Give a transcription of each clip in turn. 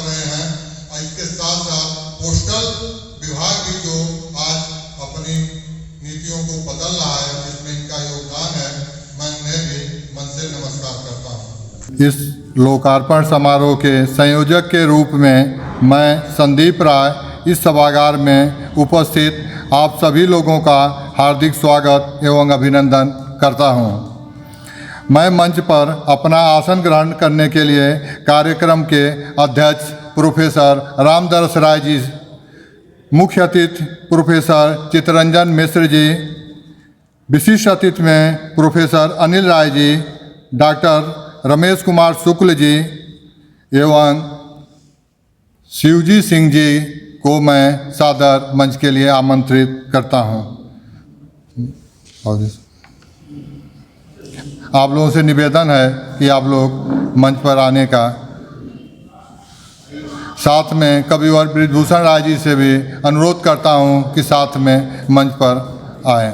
रहे हैं। इसके साथ साथ पोस्टल विभाग भी जो आज अपनी नीतियों को बदल रहा है, जिसमें इनका योगदान है, मैं उन्हें भी मन से नमस्कार करता हूँ। इस लोकार्पण समारोह के संयोजक के रूप में मैं संदीप राय इस सभागार में उपस्थित आप सभी लोगों का हार्दिक स्वागत एवं अभिनंदन करता हूं। मैं मंच पर अपना आसन ग्रहण करने के लिए कार्यक्रम के अध्यक्ष प्रोफेसर रामदरस राय जी, मुख्य अतिथि प्रोफेसर चित्तरंजन मिश्र जी, विशिष्ट अतिथि में प्रोफेसर अनिल राय जी, डॉक्टर रमेश कुमार शुक्ल जी एवं शिवजी सिंह जी को मैं सादर मंच के लिए आमंत्रित करता हूं। आप लोगों से निवेदन है कि आप लोग मंच पर आने का, साथ में कविवर बृजभूषण राय जी से भी अनुरोध करता हूं कि साथ में मंच पर आएं।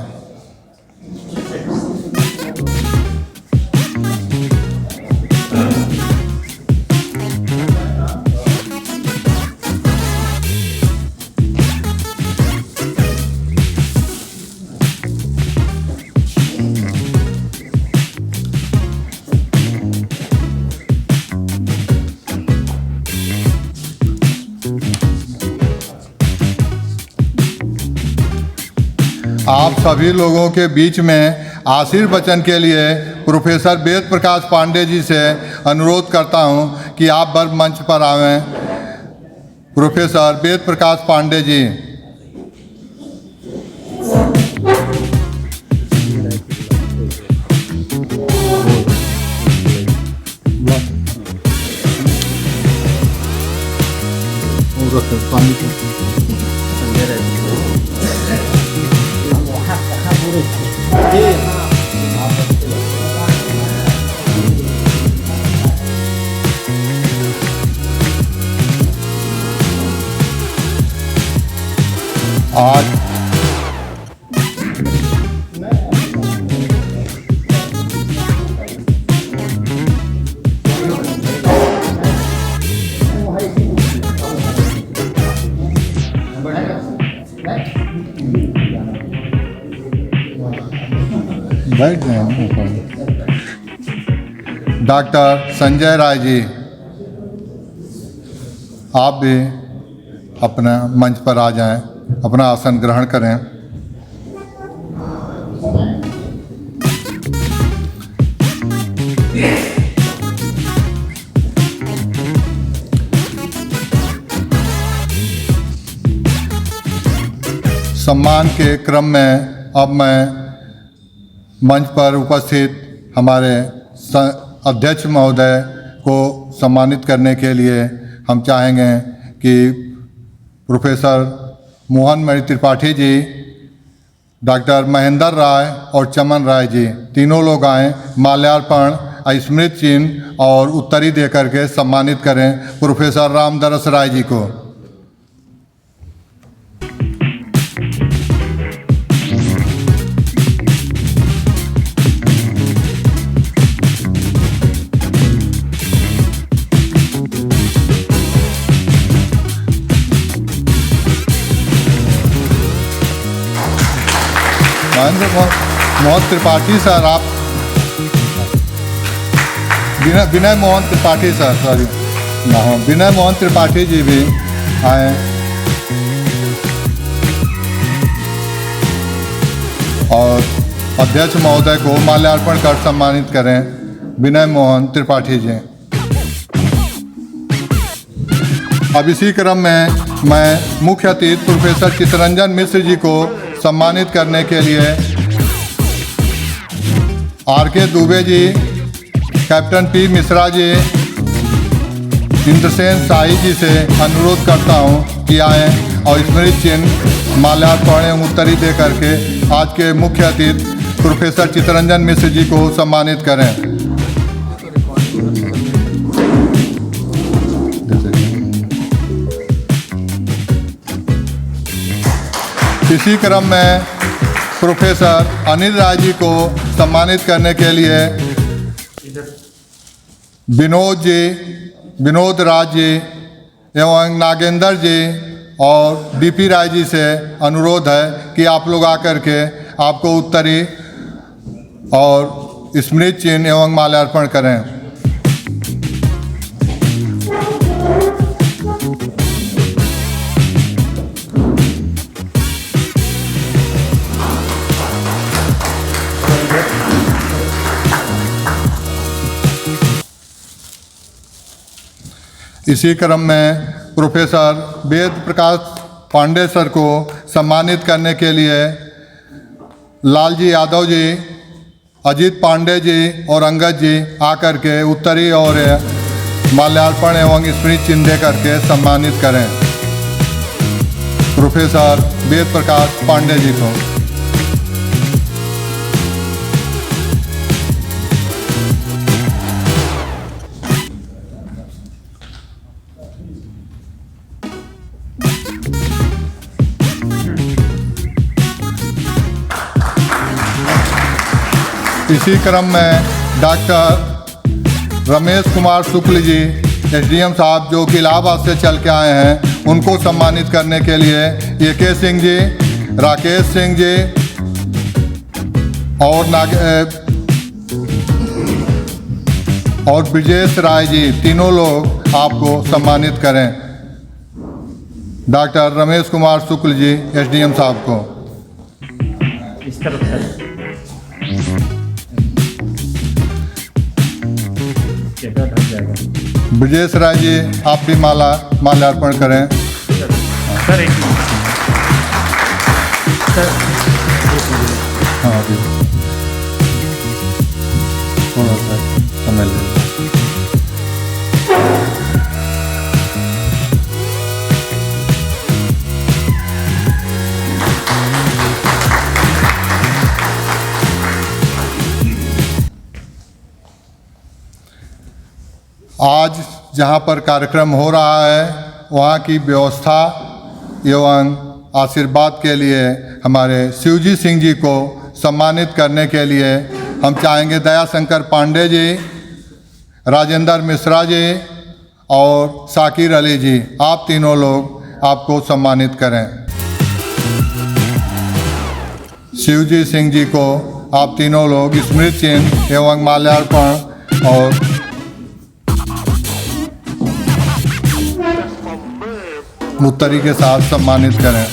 आप सभी लोगों के बीच में आशीर्वचन के लिए प्रोफेसर वेद प्रकाश पांडे जी से अनुरोध करता हूं कि आप बर मंच पर आवें। प्रोफेसर वेद प्रकाश पांडे जी। आज बैठ जाए। डॉक्टर संजय राय जी, आप भी अपना मंच पर आ जाएं, अपना आसन ग्रहण करें। सम्मान के क्रम में अब मैं मंच पर उपस्थित हमारे अध्यक्ष महोदय को सम्मानित करने के लिए हम चाहेंगे कि प्रोफेसर मोहन मणि त्रिपाठी जी, डॉक्टर महेंद्र राय और चमन राय जी तीनों लोग आएँ, माल्यार्पण, स्मृति चिन्ह और उत्तरी दे करके सम्मानित करें प्रोफेसर रामदरस राय जी को। मोहन त्रिपाठी सर, आप विनय मोहन त्रिपाठी सर, सॉरी विनय मोहन त्रिपाठी जी भी आए और अध्यक्ष महोदय को माल्यार्पण कर सम्मानित करें विनय मोहन त्रिपाठी जी। अब इसी क्रम में मैं मुख्य अतिथि प्रोफेसर चित्तरंजन मिश्र जी को सम्मानित करने के लिए R K. Dubey ji, captain P. Mishra ji, Indrasen Sai जी से अनुरोध करता हूं कि आएँ और स्मृति चिन्ह माल्यार्पण एवं उत्तरी दे करके आज के मुख्य अतिथि प्रोफेसर चित्तरंजन मिश्र जी को सम्मानित करें। इसी क्रम में प्रोफेसर अनिल राय जी को सम्मानित करने के लिए विनोद राज जी, एवं नागेंद्र जी और बीपी राय जी से अनुरोध है कि आप लोग आकर के आपको उत्तरी और स्मृति चिन्ह एवं माल्यार्पण करें। इसी क्रम में प्रोफेसर वेद प्रकाश पांडे सर को सम्मानित करने के लिए लालजी यादव जी, अजीत पांडे जी और अंगद जी आकर के उत्तरी और माल्यार्पण एवं स्मृति चिन्ह दे करके सम्मानित करें प्रोफेसर वेद प्रकाश पांडे जी को। इसी क्रम में डॉक्टर रमेश कुमार शुक्ल जी एसडीएम साहब जो कि इलाहाबाद से चल के आए हैं, उनको सम्मानित करने के लिए AK सिंह जी, राकेश सिंह जी और ब्रजेश राय जी, तीनों लोग आपको सम्मानित करें। डॉक्टर रमेश कुमार शुक्ल जी एसडीएम साहब को। इस तरफ सर जगह ढक जाएगा। ब्रजेश राय जी आप भी माल्यार्पण करें। सर एक मिनट सर, हाँ अभी थोड़ा सा समय ले लीजिए। आज जहाँ पर कार्यक्रम हो रहा है वहाँ की व्यवस्था एवं आशीर्वाद के लिए हमारे शिवजी सिंह जी को सम्मानित करने के लिए हम चाहेंगे दयाशंकर पांडे जी, राजेंद्र मिश्रा जी और साकिर अली जी, आप तीनों लोग आपको सम्मानित करें। शिवजी सिंह जी को आप तीनों लोग स्मृति चिन्ह एवं माल्यार्पण और उत्तरी के साथ सम्मानित करें।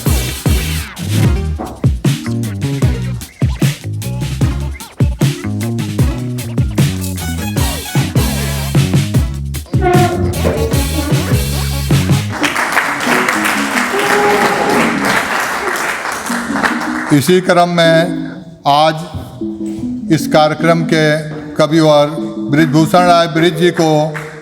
इसी क्रम में आज इस कार्यक्रम के कविवर बृजभूषण राय ब्रिज जी को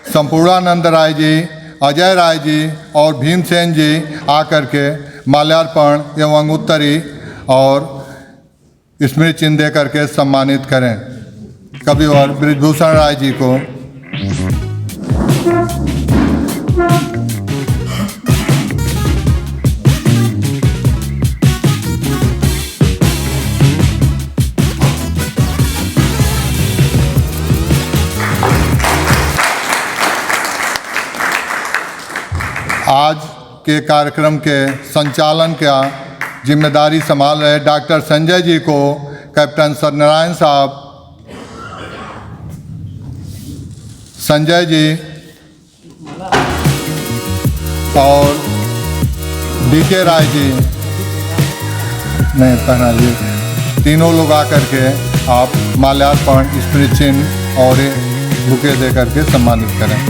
संपूर्णानंद राय जी, अजय राय जी और भीमसेन जी आकर के माल्यार्पण एवं उत्तरी और स्मृति चिन्ह दे करके सम्मानित करें। कविवर बृजभूषण राय जी को। आज के कार्यक्रम के संचालन का जिम्मेदारी संभाल रहे डॉक्टर संजय जी को कैप्टन सत्यनारायण साहब, संजय जी और DK राय जी नहीं पहना लिए, तीनों लोग आकर के आप माल्यार्पण, स्मृति चिन्ह और बुके दे करके सम्मानित करें।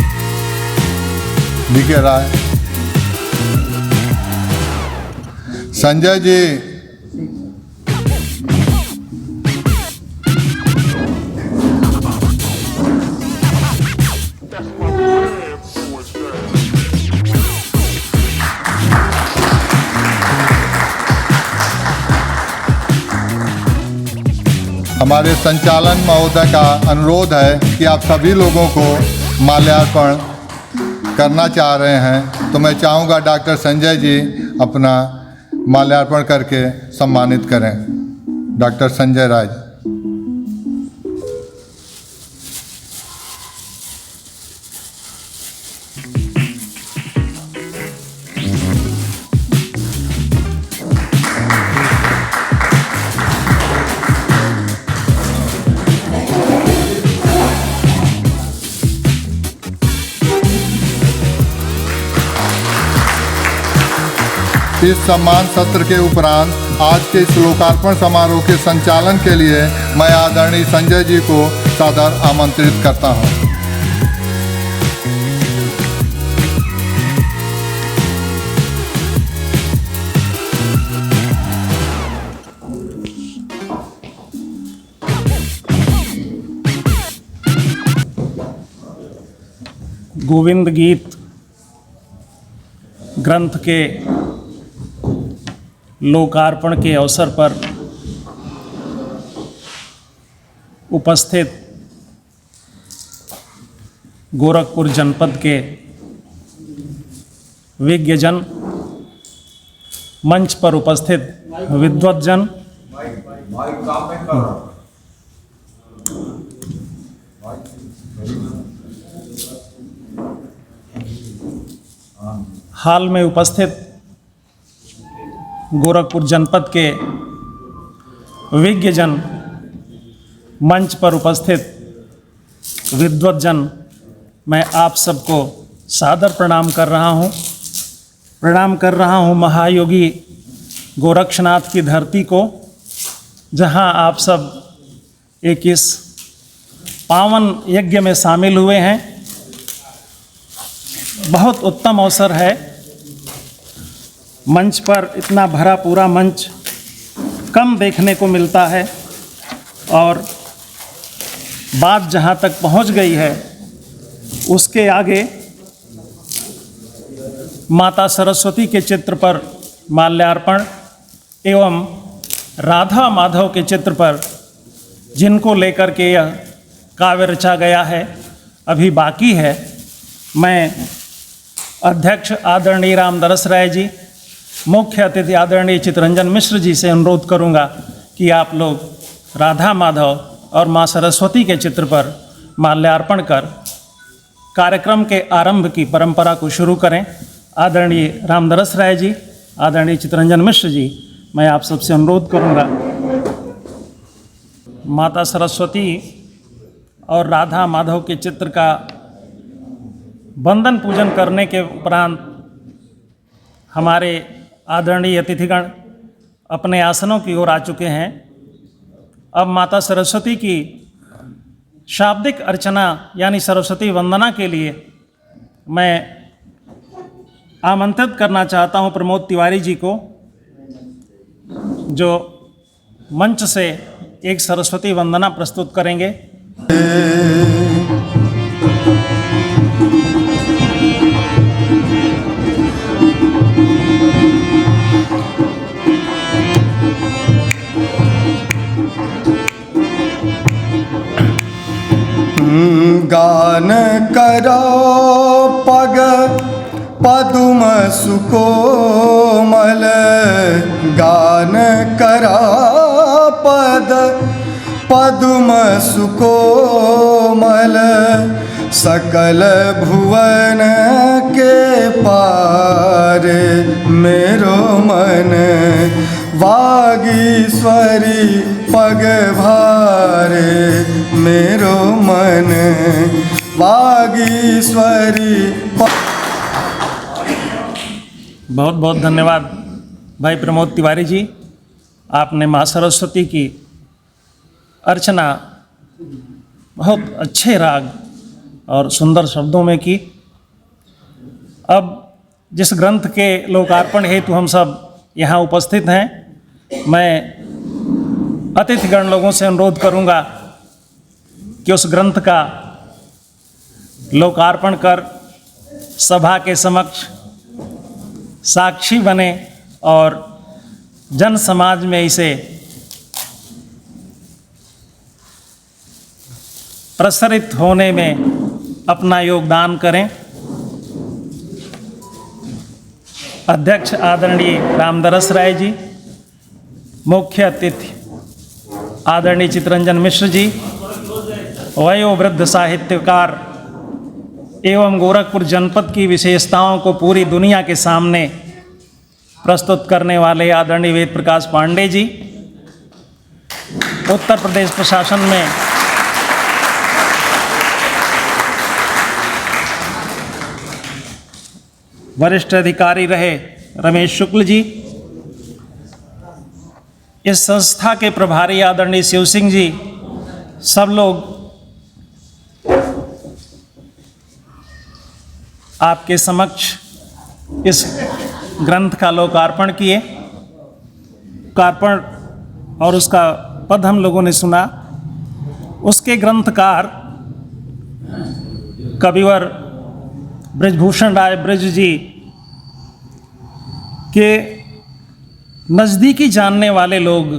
DK राय, संजय जी, हमारे संचालन महोदय का अनुरोध है कि आप सभी लोगों को माल्यार्पण करना चाह रहे हैं, तो मैं चाहूँगा डॉक्टर संजय जी अपना माल्यार्पण करके सम्मानित करें। डॉक्टर संजय राय। इस सम्मान सत्र के उपरांत आज के इस लोकार्पण समारोह के संचालन के लिए मैं आदरणीय संजय जी को सादर आमंत्रित करता हूँ। गोविंद गीत ग्रंथ के लोकार्पण के अवसर पर उपस्थित गोरखपुर जनपद के विज्ञजन, मंच पर उपस्थित विद्वतजन, हाल में उपस्थित गोरखपुर जनपद के विज्ञजन, मंच पर उपस्थित विद्वतजन, मैं आप सबको सादर प्रणाम कर रहा हूँ। प्रणाम कर रहा हूँ महायोगी गोरक्षनाथ की धरती को, जहाँ आप सब एक इस पावन यज्ञ में शामिल हुए हैं। बहुत उत्तम अवसर है। मंच पर इतना भरा पूरा मंच कम देखने को मिलता है, और बात जहाँ तक पहुँच गई है उसके आगे माता सरस्वती के चित्र पर माल्यार्पण एवं राधा माधव के चित्र पर, जिनको लेकर के यह काव्य रचा गया है, अभी बाकी है। मैं अध्यक्ष आदरणीय रामदरस राय जी, मुख्य अतिथि आदरणीय चितरंजन मिश्र जी से अनुरोध करूंगा कि आप लोग राधा माधव और माँ सरस्वती के चित्र पर माल्यार्पण कर कार्यक्रम के आरंभ की परंपरा को शुरू करें। आदरणीय रामदरस राय जी, आदरणीय चितरंजन मिश्र जी, मैं आप सबसे अनुरोध करूंगा। माता सरस्वती और राधा माधव के चित्र का वंदन पूजन करने के उपरांत हमारे आदरणीय अतिथिगण अपने आसनों की ओर आ चुके हैं। अब माता सरस्वती की शाब्दिक अर्चना यानी सरस्वती वंदना के लिए मैं आमंत्रित करना चाहता हूं प्रमोद तिवारी जी को, जो मंच से एक सरस्वती वंदना प्रस्तुत करेंगे। गान करो पग पदुम सुकोमल, गान करो पद पदुम सुकोमल, सकल भुवन के पार मेरो मन, वागीश्वरी पग भारे मेरो मन, वागीश्वरी बहुत बहुत धन्यवाद भाई प्रमोद तिवारी जी। आपने माँ सरस्वती की अर्चना बहुत अच्छे राग और सुंदर शब्दों में की। अब जिस ग्रंथ के लोकार्पण हेतु हम सब यहाँ उपस्थित हैं, मैं अतिथिगण लोगों से अनुरोध करूँगा कि उस ग्रंथ का लोकार्पण कर सभा के समक्ष साक्षी बने और जन समाज में इसे प्रसारित होने में अपना योगदान करें। अध्यक्ष आदरणीय रामदरस राय जी, मुख्य अतिथि आदरणीय चितरंजन मिश्र जी, वयोवृद्ध साहित्यकार एवं गोरखपुर जनपद की विशेषताओं को पूरी दुनिया के सामने प्रस्तुत करने वाले आदरणीय वेद प्रकाश पांडे जी, उत्तर प्रदेश प्रशासन में वरिष्ठ अधिकारी रहे रमेश शुक्ल जी, इस संस्था के प्रभारी आदरणीय शिव सिंह जी, सब लोग आपके समक्ष इस ग्रंथ का लोकार्पण किए। लोकार्पण और उसका पद हम लोगों ने सुना। उसके ग्रंथकार कविवर ब्रजभूषण राय ब्रज जी के नज़दीकी जानने वाले लोग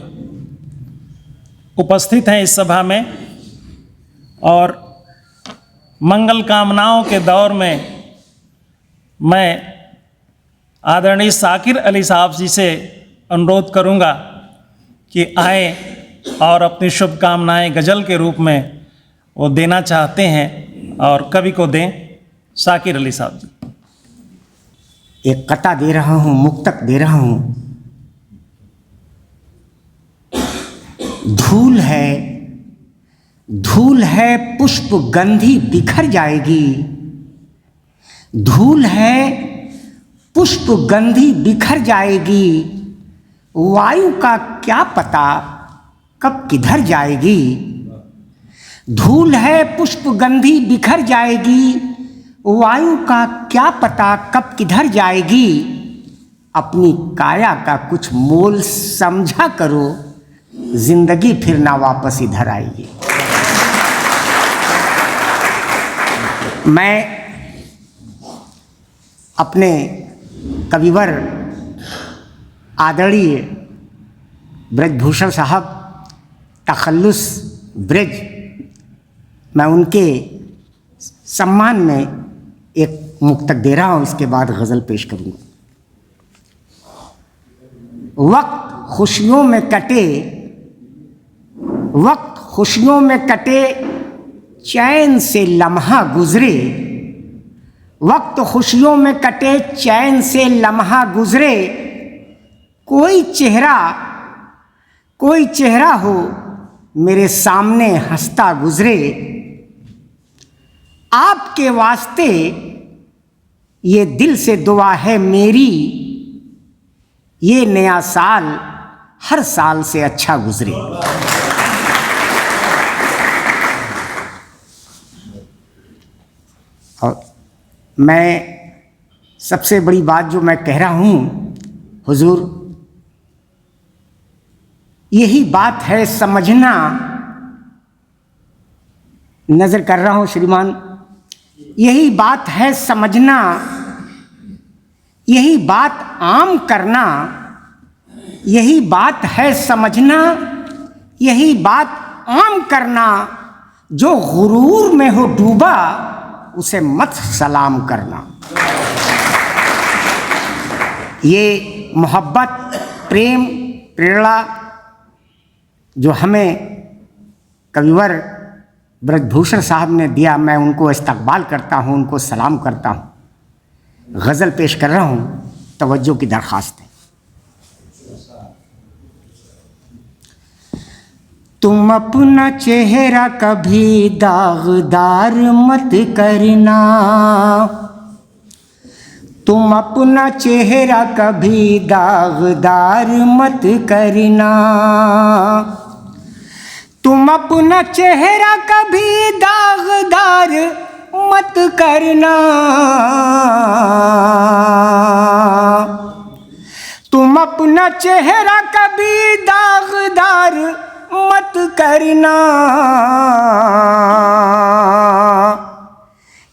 उपस्थित हैं इस सभा में, और मंगल कामनाओं के दौर में मैं आदरणीय साकिर अली साहब जी से अनुरोध करूंगा कि आए और अपनी शुभकामनाएं गज़ल के रूप में वो देना चाहते हैं और कवि को दें। साकिर अली साहब जी। एक कता दे रहा हूँ, मुक्तक दे रहा हूँ। धूल है पुष्प गंधी बिखर जाएगी। धूल है पुष्प गंधी बिखर जाएगी। वायु का क्या पता कब किधर जाएगी। धूल है पुष्प गंधी बिखर जाएगी। वायु का क्या पता कब किधर जाएगी। अपनी काया का कुछ मोल समझा करो, जिंदगी फिर ना वापस इधर आएगी। मैं अपने कविवर आदरणीय ब्रजभूषण साहब तखल्लुस ब्रज, मैं उनके सम्मान में एक मुक्तक दे रहा हूँ। इसके बाद गज़ल पेश करूँगा। वक्त खुशियों में कटे, वक्त खुशियों में कटे, चैन से लम्हा गुजरे। वक्त खुशियों में कटे, चैन से लम्हा गुजरे। कोई चेहरा हो मेरे सामने हंसता गुजरे। आपके वास्ते ये दिल से दुआ है मेरी, ये नया साल हर साल से अच्छा गुजरे। और मैं सबसे बड़ी बात जो मैं कह रहा हूँ हुजूर, यही बात है समझना। नज़र कर रहा हूँ श्रीमान, यही बात है समझना, यही बात आम करना। यही बात है समझना, यही बात आम करना। जो गुरूर में हो डूबा उसे मत सलाम करना। ये मोहब्बत, प्रेम, प्रेरणा जो हमें कविवर ब्रजभूषण साहब ने दिया, मैं उनको इस्तकबाल करता हूँ, उनको सलाम करता हूँ। गज़ल पेश कर रहा हूँ, तवज्जो की दरख्वास्त है। तुम अपना चेहरा कभी दागदार मत करना। तुम अपना चेहरा कभी दागदार मत करना। तुम अपना चेहरा कभी दागदार मत करना। तुम अपना चेहरा कभी दागदार मत करना।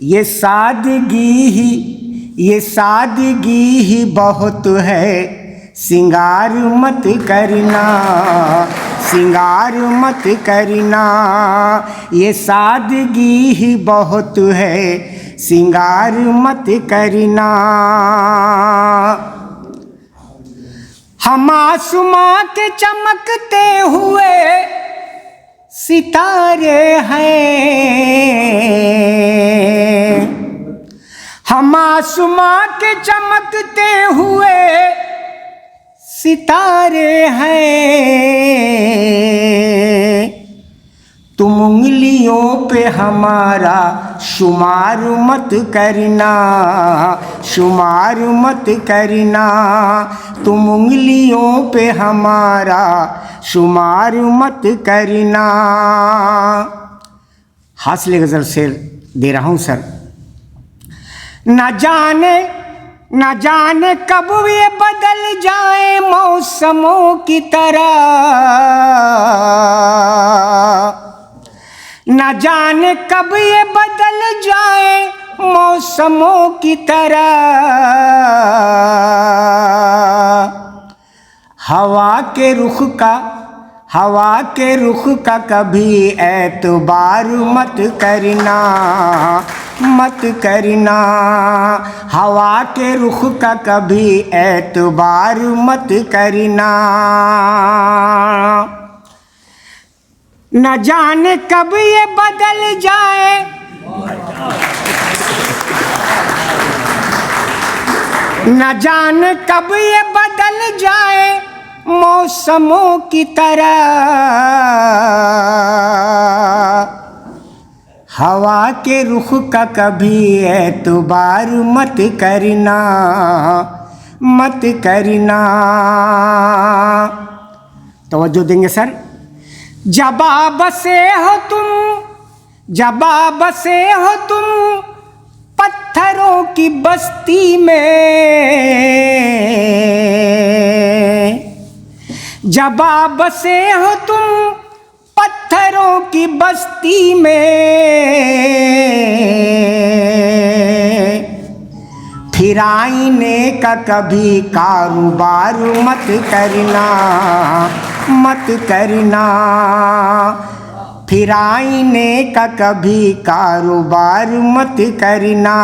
ये सादगी ही बहुत है, सिंगार मत करना। सिंगार मत करना। ये सादगी ही बहुत है, सिंगार मत करना। हम आसमां के चमकते हुए सितारे हैं। हम आसमां के चमकते हुए सितारे हैं। तुम उंगली उंगलियों पे हमारा शुमार मत करना, शुमार मत करना, तुम उंगलियों पे हमारा शुमार मत करना। हास्य गज़ल शेर दे रहा हूँ सर। न जाने कब ये बदल जाए मौसमों की तरह, न जाने कब ये बदल जाए मौसमों की तरह। हवा के रुख का कभी एतबार मत करना, मत करना, हवा के रुख का कभी एतबार मत करना। न जाने कब ये बदल जाए, न जाने कब ये बदल जाए मौसमों की तरह। हवा के रुख का कभी एतबार मत करना, मत करना। तवज्जो देंगे सर। जब बसे हो तुम पत्थरों की बस्ती में, जब बसे हो तुम पत्थरों की बस्ती में, फिर आईने का कभी कारोबार मत करना, मत करना, फिर आईने का कभी कारोबार मत करना।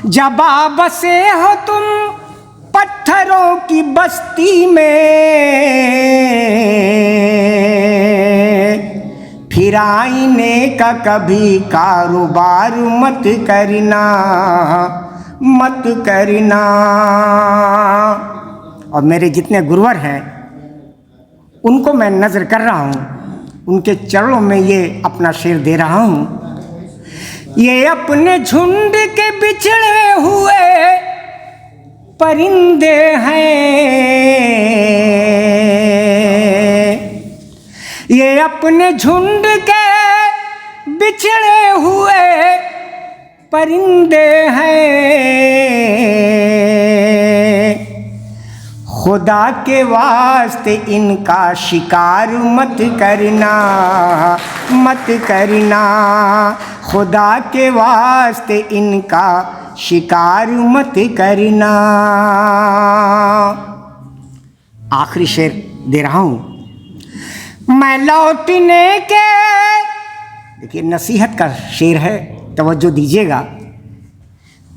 जब बसे हो तुम पत्थरों की बस्ती में, फिर आईने का कभी कारोबार मत करना, मत करना। और मेरे जितने गुरुवर हैं उनको मैं नज़र कर रहा हूँ, उनके चरणों में ये अपना शेर दे रहा हूँ। ये अपने झुंड के बिछड़े हुए परिंदे हैं, ये अपने झुंड के बिछड़े हुए परिंदे हैं। खुदा के वास्ते इनका शिकार मत करना, मत करना, खुदा के वास्ते इनका शिकार मत करना। आखिरी शेर दे रहा हूँ। मैं लौटने के, देखिए नसीहत का शेर है, तवज्जो दीजिएगा।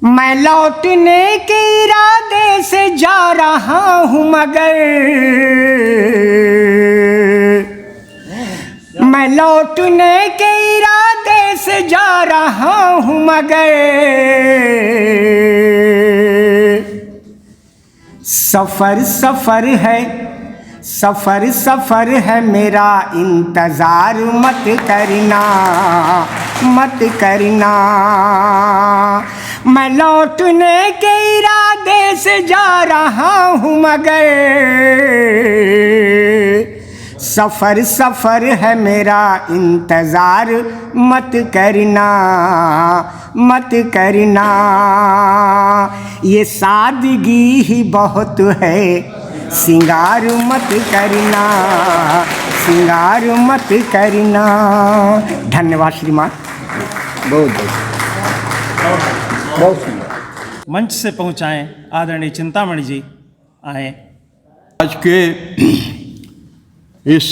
मैं लौटने के इरादे से जा रहा हूँ मगर, मैं लौटने के इरादे से जा रहा हूँ मगर, सफ़र सफ़र है, सफ़र सफ़र है मेरा इंतज़ार मत करना, मत करना। मैं लौटने के इरादे से जा रहा हूँ मगर, सफ़र सफ़र है मेरा इंतज़ार मत करना, मत करना। ये सादगी ही बहुत है, सिंगार मत करना, सिंगार मत करना। धन्यवाद श्रीमान। मंच से पहुंचाएं आदरणीय चिंतामणि जी आए। आज के इस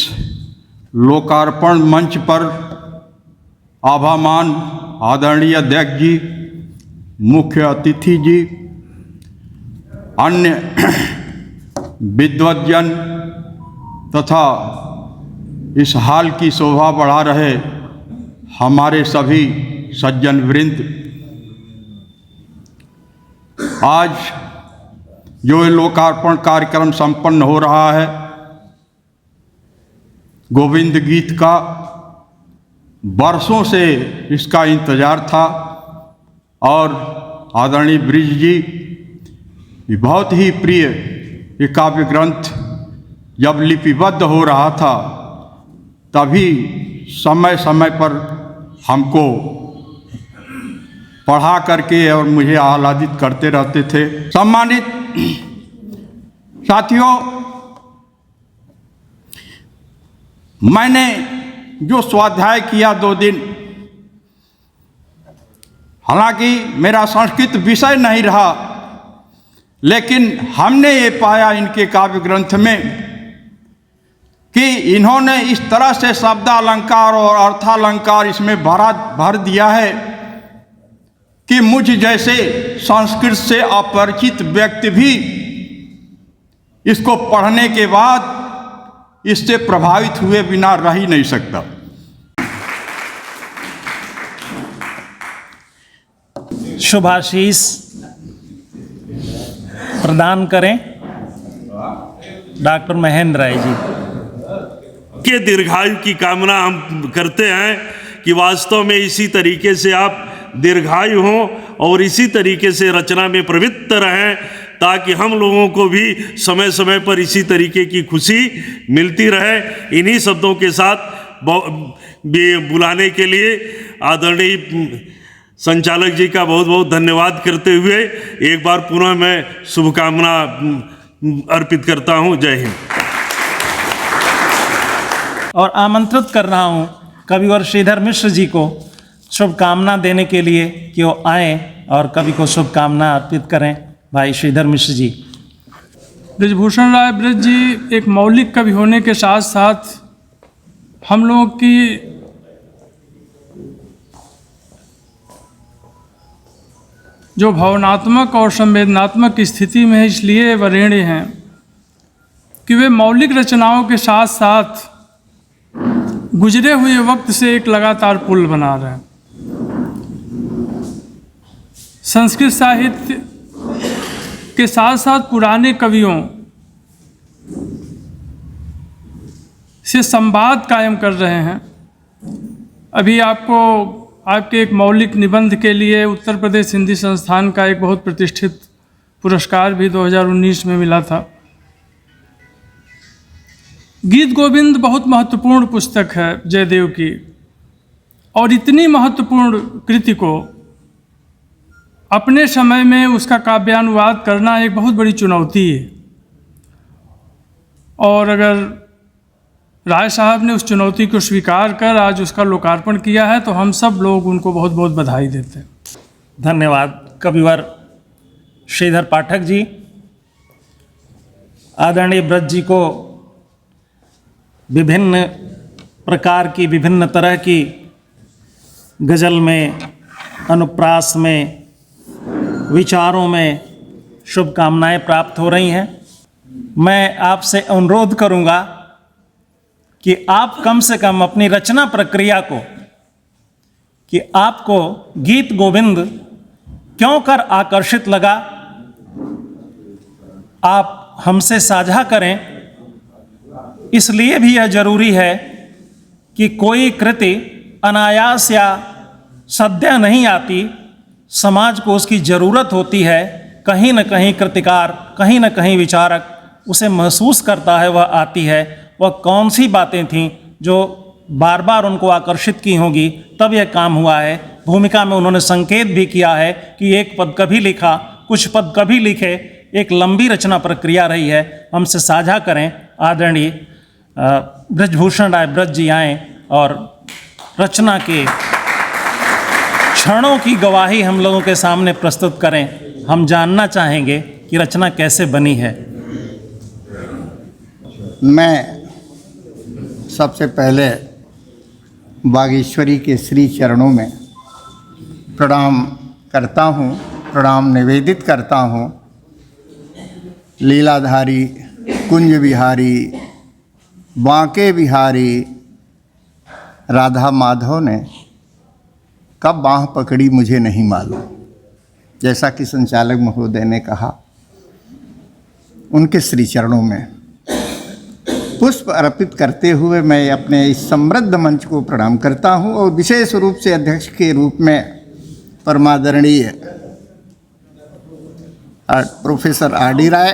लोकार्पण मंच पर आभामान आदरणीय अध्यक्ष जी, मुख्य अतिथि जी, अन्य विद्वद्जन तथा इस हाल की शोभा बढ़ा रहे हमारे सभी सज्जन वृंद, आज जो ये लोकार्पण कार्यक्रम संपन्न हो रहा है गोविंद गीत का, वर्षों से इसका इंतज़ार था और आदरणीय ब्रिज जी ये बहुत ही प्रिय ये काव्य ग्रंथ जब लिपिबद्ध हो रहा था तभी समय समय पर हमको पढ़ा करके और मुझे आह्लादित करते रहते थे। सम्मानित साथियों, मैंने जो स्वाध्याय किया 2 दिन, हालांकि मेरा संस्कृत विषय नहीं रहा, लेकिन हमने ये पाया इनके काव्य ग्रंथ में कि इन्होंने इस तरह से शब्दालंकार और अर्थालंकार इसमें भर दिया है कि मुझ जैसे संस्कृत से अपरिचित व्यक्ति भी इसको पढ़ने के बाद इससे प्रभावित हुए बिना रह ही नहीं सकता। शुभाशीष प्रदान करें डॉक्टर महेंद्र राय जी के दीर्घायु की कामना हम करते हैं कि वास्तव में इसी तरीके से आप दीर्घायु हों और इसी तरीके से रचना में प्रवृत्त रहें ताकि हम लोगों को भी समय समय पर इसी तरीके की खुशी मिलती रहे। इन्हीं शब्दों के साथ बुलाने के लिए आदरणीय संचालक जी का बहुत बहुत धन्यवाद करते हुए एक बार पुनः मैं शुभकामना अर्पित करता हूं। जय हिंद। और आमंत्रित कर रहा हूं कविवर श्रीधर मिश्र जी को शुभकामना देने के लिए कि वो आए और कवि को शुभकामना अर्पित करें। भाई श्रीधर मिश्र जी। ब्रजभूषण राय ब्रज जी एक मौलिक कवि होने के साथ साथ हम लोगों की जो भावनात्मक और संवेदनात्मक स्थिति में इसलिए वरेण्य हैं कि वे मौलिक रचनाओं के साथ साथ गुजरे हुए वक्त से एक लगातार पुल बना रहे हैं। संस्कृत साहित्य के साथ साथ पुराने कवियों से संवाद कायम कर रहे हैं। अभी आपको आपके एक मौलिक निबंध के लिए उत्तर प्रदेश हिंदी संस्थान का एक बहुत प्रतिष्ठित पुरस्कार भी 2019 में मिला था। गीत गोविंद बहुत महत्वपूर्ण पुस्तक है जयदेव की, और इतनी महत्वपूर्ण कृति को अपने समय में उसका काव्यानुवाद करना एक बहुत बड़ी चुनौती है। और अगर राय साहब ने उस चुनौती को स्वीकार कर आज उसका लोकार्पण किया है तो हम सब लोग उनको बहुत बहुत बधाई देते हैं। धन्यवाद कविवर श्रीधर पाठक जी। आदरणीय ब्रज जी को विभिन्न प्रकार की विभिन्न तरह की गज़ल में, अनुप्रास में, विचारों में शुभकामनाएं प्राप्त हो रही हैं। मैं आपसे अनुरोध करूंगा कि आप कम से कम अपनी रचना प्रक्रिया को, कि आपको गीत गोविंद क्यों कर आकर्षित लगा, आप हमसे साझा करें। इसलिए भी यह जरूरी है कि कोई कृति अनायास या सद्य नहीं आती, समाज को उसकी ज़रूरत होती है। कहीं न कहीं कृतिकार, कहीं न कहीं विचारक उसे महसूस करता है, वह आती है। वह कौन सी बातें थीं जो बार बार उनको आकर्षित की होंगी, तब यह काम हुआ है। भूमिका में उन्होंने संकेत भी किया है कि एक पद कभी लिखा, कुछ पद कभी लिखे, एक लंबी रचना प्रक्रिया रही है। हमसे साझा करें। आदरणीय ब्रजभूषण राय ब्रज जी आएँ और रचना के क्षणों की गवाही हम लोगों के सामने प्रस्तुत करें। हम जानना चाहेंगे कि रचना कैसे बनी है। मैं सबसे पहले बागेश्वरी के श्री चरणों में प्रणाम करता हूँ, प्रणाम निवेदित करता हूँ। लीलाधारी कुंज विहारी बांके बिहारी राधा माधव ने कब बाँह पकड़ी मुझे नहीं मालूम, जैसा कि संचालक महोदय ने कहा। उनके श्री चरणों में पुष्प अर्पित करते हुए मैं अपने इस समृद्ध मंच को प्रणाम करता हूं और विशेष रूप से अध्यक्ष के रूप में परमादरणीय प्रोफेसर आर.डी. राय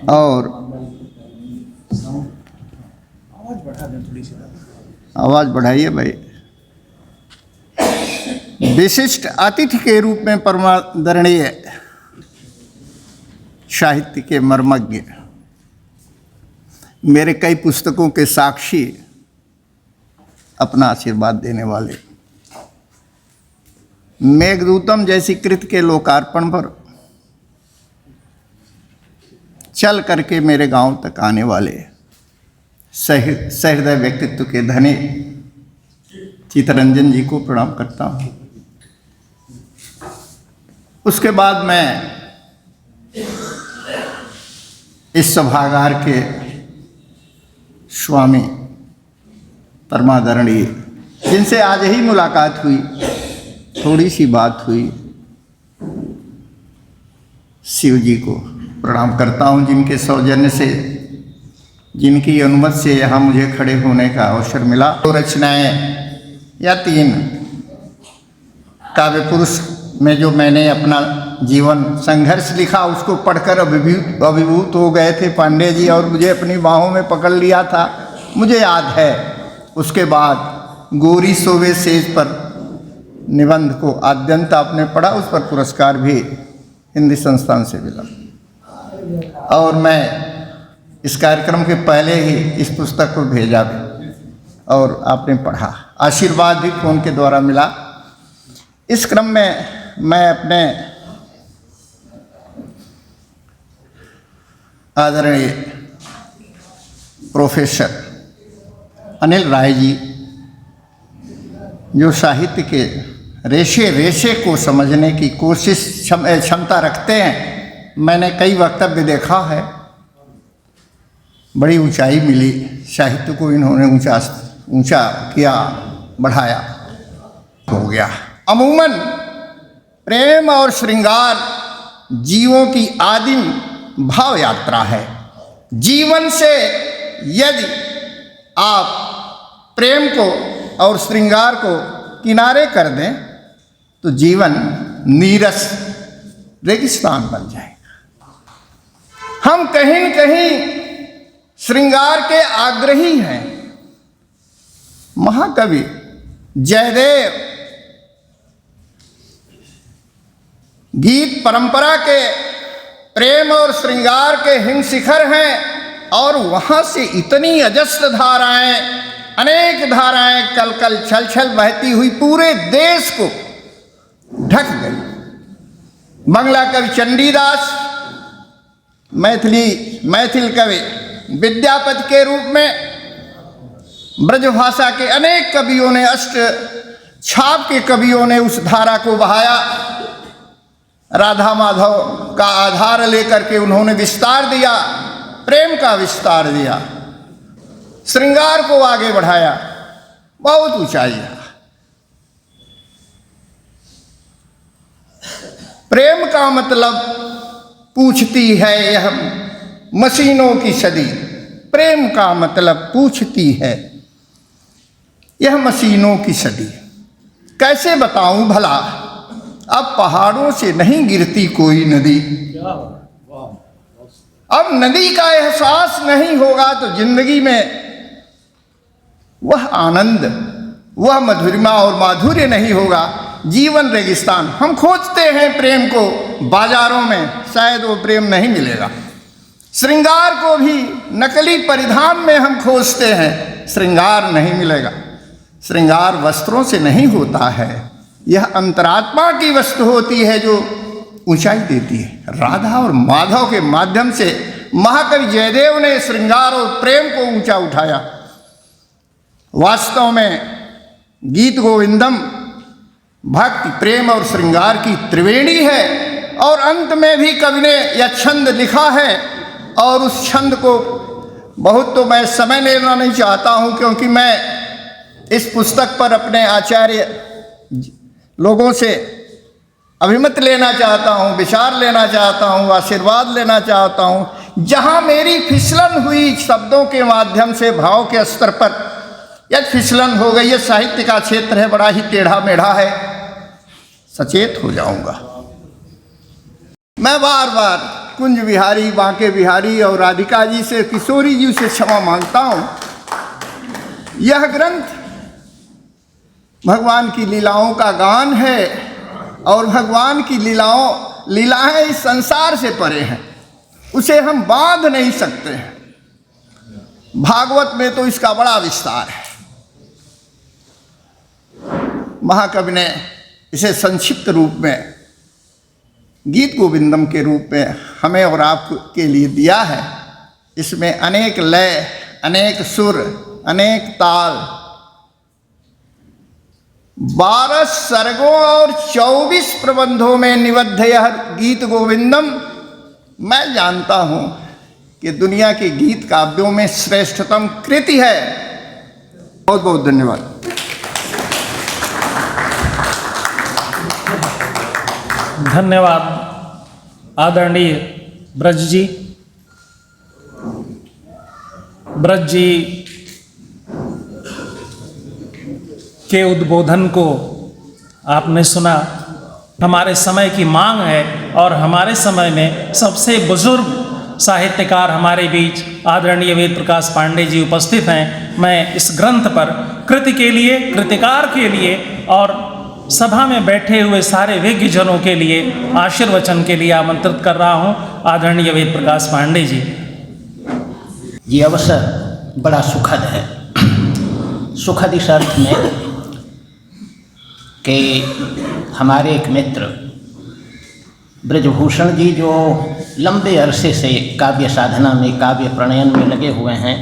और आवाज़ बढ़ाइए भाई, विशिष्ट अतिथि के रूप में परमादरणीय साहित्य के मर्मज्ञ, मेरे कई पुस्तकों के साक्षी, अपना आशीर्वाद देने वाले, मेघदूतम जैसी कृत के लोकार्पण पर चल करके मेरे गांव तक आने वाले सहृदय व्यक्तित्व के धनी चित्तरंजन जी को प्रणाम करता हूँ। उसके बाद मैं इस सभागार के स्वामी परमादरणीय, जिनसे आज ही मुलाकात हुई, थोड़ी सी बात हुई, शिव जी को प्रणाम करता हूँ, जिनके सौजन्य से, जिनकी अनुमति से यहाँ मुझे खड़े होने का अवसर मिला। दो रचनाएं या तीन काव्य पुरुष में जो मैंने अपना जीवन संघर्ष लिखा, उसको पढ़कर अभिभूत हो गए थे पांडे जी और मुझे अपनी बाहों में पकड़ लिया था, मुझे याद है। उसके बाद गोरी सोवे सेज पर निबंध को आद्यंत आपने पढ़ा, उस पर पुरस्कार भी हिंदी संस्थान से मिला और मैं इस कार्यक्रम के पहले ही इस पुस्तक को भेजा भी और आपने पढ़ा, आशीर्वाद भी फ़ोन के द्वारा मिला। इस क्रम में मैं अपने आदरणीय प्रोफेसर अनिल राय जी, जो साहित्य के रेशे रेशे को समझने की कोशिश क्षमता रखते हैं, मैंने कई वक्तव्य देखा है, बड़ी ऊंचाई मिली, साहित्य को इन्होंने ऊंचा किया, बढ़ाया, हो गया। अमूमन प्रेम और श्रृंगार जीवों की आदिम भाव यात्रा है। जीवन से यदि आप प्रेम को और श्रृंगार को किनारे कर दें तो जीवन नीरस रेगिस्तान बन जाएगा। हम कहीं न कहीं श्रृंगार के आग्रही हैं। महाकवि जयदेव गीत परंपरा के प्रेम और श्रृंगार के हिम शिखर हैं और वहाँ से इतनी अजस्र धाराएं, अनेक धाराएं कल कल छल छल बहती हुई पूरे देश को ढक गई। बांग्ला कवि चंडीदास, मैथिल कवि विद्यापति के रूप में ब्रजभाषा के अनेक कवियों ने, अष्ट छाप के कवियों ने उस धारा को बहाया। राधा माधव का आधार लेकर के उन्होंने विस्तार दिया, प्रेम का विस्तार दिया, श्रृंगार को आगे बढ़ाया, बहुत ऊंचाई है। प्रेम का मतलब पूछती है यह मशीनों की सदी, प्रेम का मतलब पूछती है यह मशीनों की सदी। कैसे बताऊं भला, अब पहाड़ों से नहीं गिरती कोई नदी। अब नदी का एहसास नहीं होगा तो जिंदगी में वह आनंद, वह मधुरिमा और माधुर्य नहीं होगा। जीवन रेगिस्तान। हम खोजते हैं प्रेम को बाजारों में, शायद वो प्रेम नहीं मिलेगा। श्रृंगार को भी नकली परिधान में हम खोजते हैं, श्रृंगार नहीं मिलेगा। श्रृंगार वस्त्रों से नहीं होता है, यह अंतरात्मा की वस्तु होती है जो ऊंचाई देती है। राधा और माधव के माध्यम से महाकवि जयदेव ने श्रृंगार और प्रेम को ऊंचा उठाया। वास्तव में गीत गोविंदम भक्ति, प्रेम और श्रृंगार की त्रिवेणी है और अंत में भी कवि ने यह छंद लिखा है और उस छंद को बहुत तो मैं समय लेना नहीं चाहता हूँ, क्योंकि मैं इस पुस्तक पर अपने आचार्य लोगों से अभिमत लेना चाहता हूँ, विचार लेना चाहता हूँ, आशीर्वाद लेना चाहता हूँ। जहां मेरी फिसलन हुई शब्दों के माध्यम से भाव के स्तर पर, यह फिसलन हो गई, ये साहित्य का क्षेत्र है, बड़ा ही टेढ़ा मेढ़ा है, सचेत हो जाऊंगा। मैं बार बार कुंज बिहारी, बांके बिहारी और राधिका जी से, किशोरी जी से क्षमा मांगता हूं। यह ग्रंथ भगवान की लीलाओं का गान है और भगवान की लीलाएं इस संसार से परे हैं, उसे हम बांध नहीं सकते हैं। भागवत में तो इसका बड़ा विस्तार है। महाकवि ने इसे संक्षिप्त रूप में गीत गोविंदम के रूप में हमें और आपके लिए दिया है। इसमें अनेक लय, अनेक सुर, अनेक ताल, 12 सर्गों और 24 प्रबंधों में निबद्ध यह गीत गोविंदम मैं जानता हूं कि दुनिया के गीत काव्यों में श्रेष्ठतम कृति है। बहुत बहुत धन्यवाद। धन्यवाद आदरणीय ब्रज जी। ब्रज जी के उद्बोधन को आपने सुना। हमारे समय की मांग है और हमारे समय में सबसे बुजुर्ग साहित्यकार हमारे बीच आदरणीय वेद प्रकाश पांडे जी उपस्थित हैं। मैं इस ग्रंथ पर कृति के लिए, कृतिकार के लिए और सभा में बैठे हुए सारे विज्ञजनों के लिए आशीर्वचन के लिए आमंत्रित कर रहा हूं आदरणीय वेद प्रकाश पांडे जी। ये अवसर बड़ा सुखद है। सुखद इस अर्थ में कि हमारे एक मित्र ब्रजभूषण जी जो लंबे अरसे से काव्य साधना में, काव्य प्रणयन में लगे हुए हैं,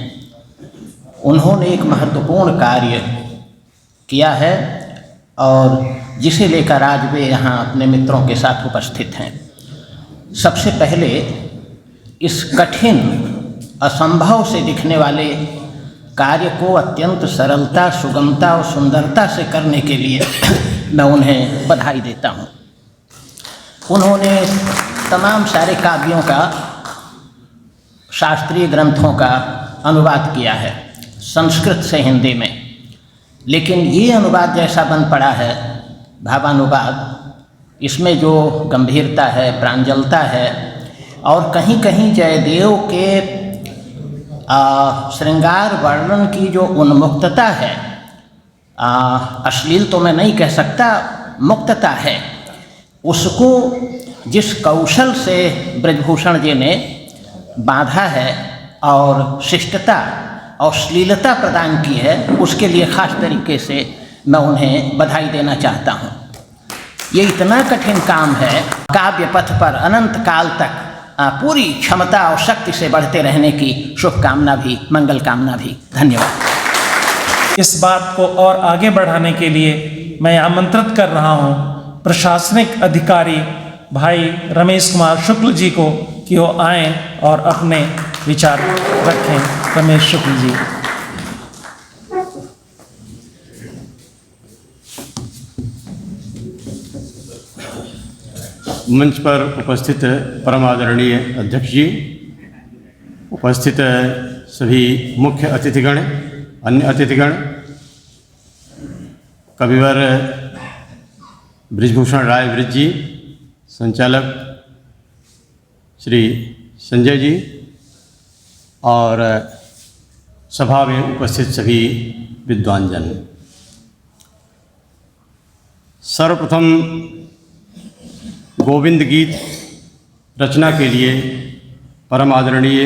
उन्होंने एक महत्वपूर्ण कार्य किया है और जिसे लेकर आज वे यहाँ अपने मित्रों के साथ उपस्थित हैं। सबसे पहले इस कठिन, असंभव से दिखने वाले कार्य को अत्यंत सरलता, सुगमता और सुंदरता से करने के लिए मैं उन्हें बधाई देता हूँ। उन्होंने तमाम सारे काव्यों का, शास्त्रीय ग्रंथों का अनुवाद किया है संस्कृत से हिंदी में, लेकिन ये अनुवाद जैसा बन पड़ा है, भावानुवाद, इसमें जो गंभीरता है, प्रांजलता है और कहीं कहीं जयदेव के श्रृंगार वर्णन की जो उन्मुक्तता है, अश्लील तो मैं नहीं कह सकता, मुक्तता है, उसको जिस कौशल से ब्रजभूषण जी ने बांधा है और शिष्टता और श्लीलता प्रदान की है, उसके लिए ख़ास तरीके से मैं उन्हें बधाई देना चाहता हूँ। ये इतना कठिन काम है, काव्य पथ पर अनंत काल तक पूरी क्षमता और शक्ति से बढ़ते रहने की शुभकामना भी, मंगल कामना भी। धन्यवाद। इस बात को और आगे बढ़ाने के लिए मैं आमंत्रित कर रहा हूँ प्रशासनिक अधिकारी भाई रमेश कुमार शुक्ल जी को कि वो आएँ और अपने विचार रखें। रमेश शुक्ल जी। मंच पर उपस्थित परम आदरणीय अध्यक्ष जी, उपस्थित सभी मुख्य अतिथिगण, अन्य अतिथिगण, कविवर ब्रिजभूषण राय ब्रिज जी, संचालक श्री संजय जी और सभा में उपस्थित सभी विद्वान जन। सर्वप्रथम गोविंद गीत रचना के लिए परम आदरणीय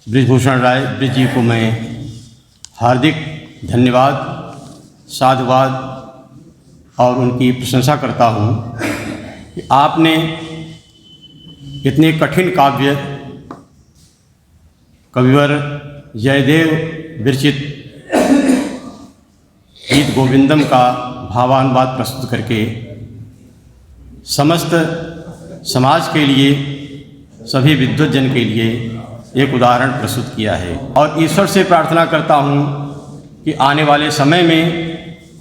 ब्रिजभूषण राय ब्रिज जी को मैं हार्दिक धन्यवाद, साधुवाद और उनकी प्रशंसा करता हूँ कि आपने इतने कठिन काव्य कविवर जयदेव विरचित गीत गोविंदम का भावानुवाद प्रस्तुत करके समस्त समाज के लिए, सभी विद्वज्जन के लिए एक उदाहरण प्रस्तुत किया है। और ईश्वर से प्रार्थना करता हूँ कि आने वाले समय में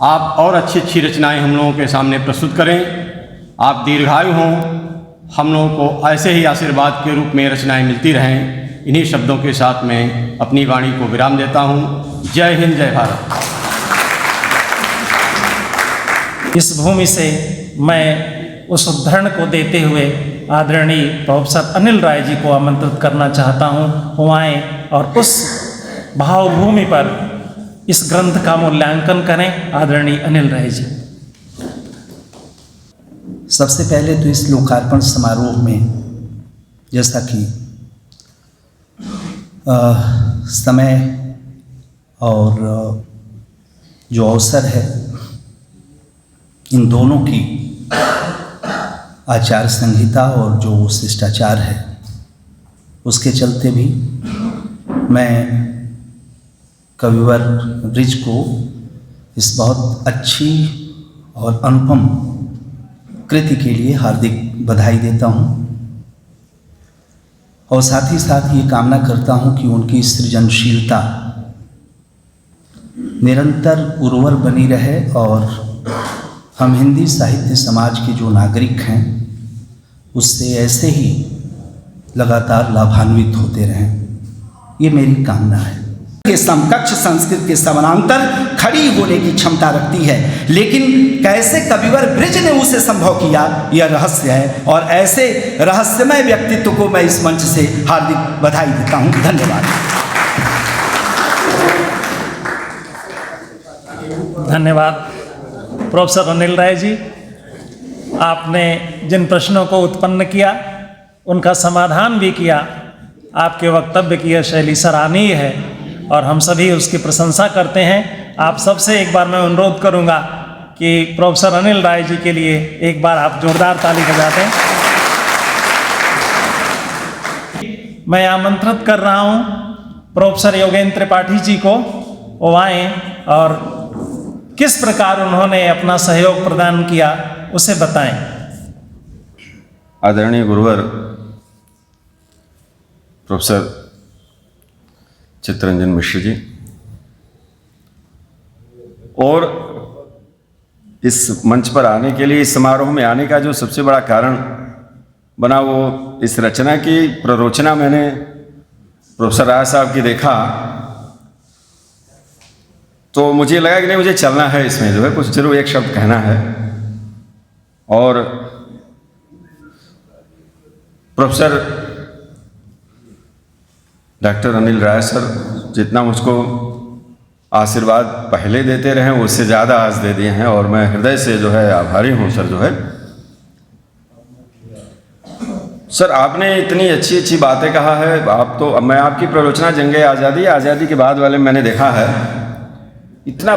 आप और अच्छी अच्छी रचनाएं हम लोगों के सामने प्रस्तुत करें। आप दीर्घायु हों, हम लोगों को ऐसे ही आशीर्वाद के रूप में रचनाएं मिलती रहें। इन्हीं शब्दों के साथ मैं अपनी वाणी को विराम देता हूँ। जय हिंद, जय भारत। इस भूमि से मैं उस उद्धरण को देते हुए आदरणीय प्रोफेसर अनिल राय जी को आमंत्रित करना चाहता हूँ। वो आएँ और उस भावभूमि पर इस ग्रंथ का मूल्यांकन करें। आदरणीय अनिल राय जी। सबसे पहले तो इस लोकार्पण समारोह में जैसा कि समय और जो अवसर है, इन दोनों की आचार संहिता और जो शिष्टाचार है उसके चलते भी मैं कविवर ब्रिज को इस बहुत अच्छी और अनुपम कृति के लिए हार्दिक बधाई देता हूँ और साथ ही साथ ये कामना करता हूँ कि उनकी सृजनशीलता निरंतर उर्वर बनी रहे और हम हिंदी साहित्य समाज के जो नागरिक हैं उससे ऐसे ही लगातार लाभान्वित होते रहें, ये मेरी कामना है। के समकक्ष संस्कृत के समानांतर खड़ी होने की क्षमता रखती है, लेकिन कैसे कविवर ब्रिज ने उसे संभव किया यह रहस्य है और ऐसे रहस्यमय व्यक्तित्व को मैं इस मंच से हार्दिक बधाई देता हूं। धन्यवाद। धन्यवाद प्रोफेसर अनिल राय जी। आपने जिन प्रश्नों को उत्पन्न किया उनका समाधान भी किया। आपके वक्तव्य की यह शैली सराहनीय है और हम सभी उसकी प्रशंसा करते हैं। आप सबसे एक बार मैं अनुरोध करूंगा कि प्रोफेसर अनिल राय जी के लिए एक बार आप जोरदार ताली बजा दें। मैं आमंत्रित कर रहा हूं प्रोफेसर योगेंद्र त्रिपाठी जी को, वो आएँ और किस प्रकार उन्होंने अपना सहयोग प्रदान किया उसे बताएं। आदरणीय गुरुवर प्रोफेसर चित्तरंजन मिश्र जी और इस मंच पर आने के लिए, इस समारोह में आने का जो सबसे बड़ा कारण बना वो इस रचना की प्ररोचना मैंने प्रोफेसर राय साहब की देखा तो मुझे लगा कि नहीं, मुझे चलना है, इसमें जो है कुछ जरूर एक शब्द कहना है। और प्रोफेसर डॉक्टर अनिल राय सर जितना मुझको आशीर्वाद पहले देते रहे उससे ज़्यादा आज दे दिए हैं और मैं हृदय से जो है आभारी हूँ सर। जो है सर आपने इतनी अच्छी अच्छी बातें कहा है। आप तो, मैं आपकी प्ररोचना जंगे आज़ादी के बाद वाले मैंने देखा है, इतना